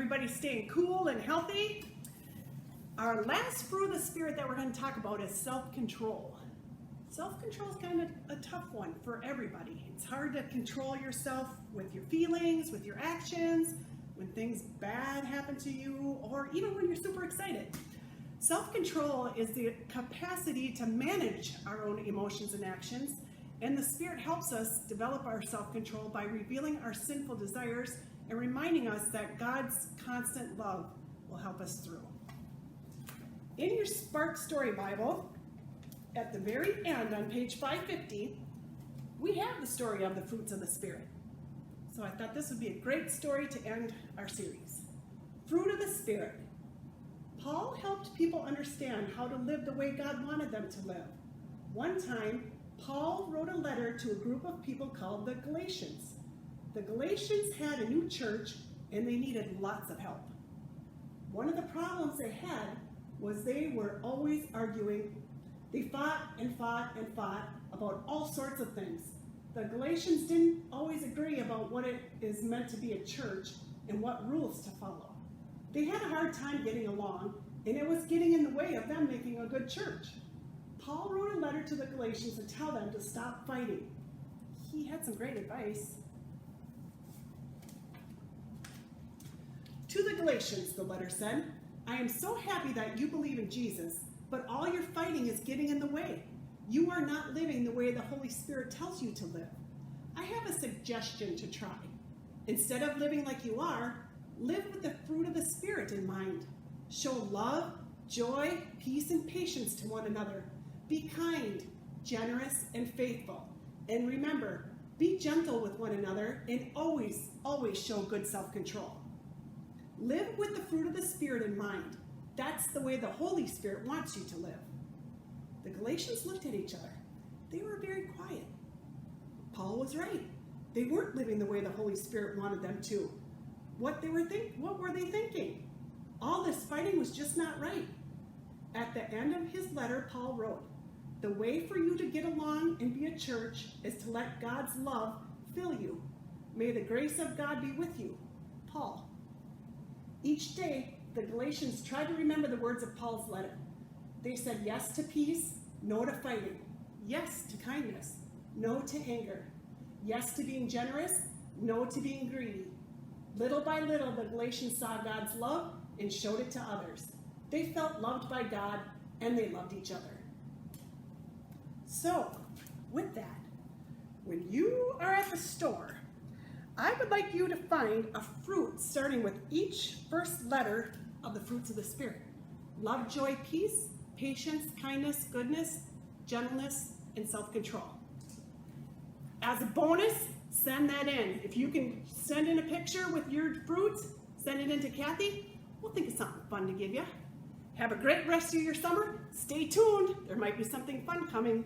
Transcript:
everybody staying cool and healthy. Our last fruit of the Spirit that we're going to talk about is self-control. Self-control is kind of a tough one for everybody. It's hard to control yourself with your feelings, with your actions, when things bad happen to you, or even when you're super excited. Self-control is the capacity to manage our own emotions and actions, and the Spirit helps us develop our self-control by revealing our sinful desires and reminding us that God's constant love will help us through. In your Spark Story Bible, at the very end on page 550, we have the story of the fruits of the Spirit. So I thought this would be a great story to end our series. Fruit of the Spirit. Paul helped people understand how to live the way God wanted them to live. One time, Paul wrote a letter to a group of people called the Galatians. The Galatians had a new church and they needed lots of help. One of the problems they had was they were always arguing. They fought and fought and fought about all sorts of things. The Galatians didn't always agree about what it is meant to be a church and what rules to follow. They had a hard time getting along, and it was getting in the way of them making a good church. Paul wrote a letter to the Galatians to tell them to stop fighting. He had some great advice. To the Galatians, the letter said, I am so happy that you believe in Jesus, but all your fighting is getting in the way. You are not living the way the Holy Spirit tells you to live. I have a suggestion to try. Instead of living like you are, live with the fruit of the Spirit in mind. Show love, joy, peace, and patience to one another. Be kind, generous, and faithful. And remember, be gentle with one another and always, always show good self-control. Live with the fruit of the Spirit in mind. That's the way the Holy Spirit wants you to live. The Galatians looked at each other. They were very quiet. Paul was right. They weren't living the way the Holy Spirit wanted them to. What were they thinking? All this fighting was just not right. At the end of his letter, Paul wrote, the way for you to get along and be a church is to let God's love fill you. May the grace of God be with you. Paul. Each day, the Galatians tried to remember the words of Paul's letter. They said yes to peace, no to fighting. Yes to kindness, no to anger. Yes to being generous, no to being greedy. Little by little, the Galatians saw God's love and showed it to others. They felt loved by God and they loved each other. So, with that, when you are at the store, I would like you to find a fruit starting with each first letter of the fruits of the Spirit. Love, joy, peace, patience, kindness, goodness, gentleness, and self-control. As a bonus, send that in. If you can send in a picture with your fruits, send it in to Kathy. We'll think of something fun to give you. Have a great rest of your summer. Stay tuned. There might be something fun coming.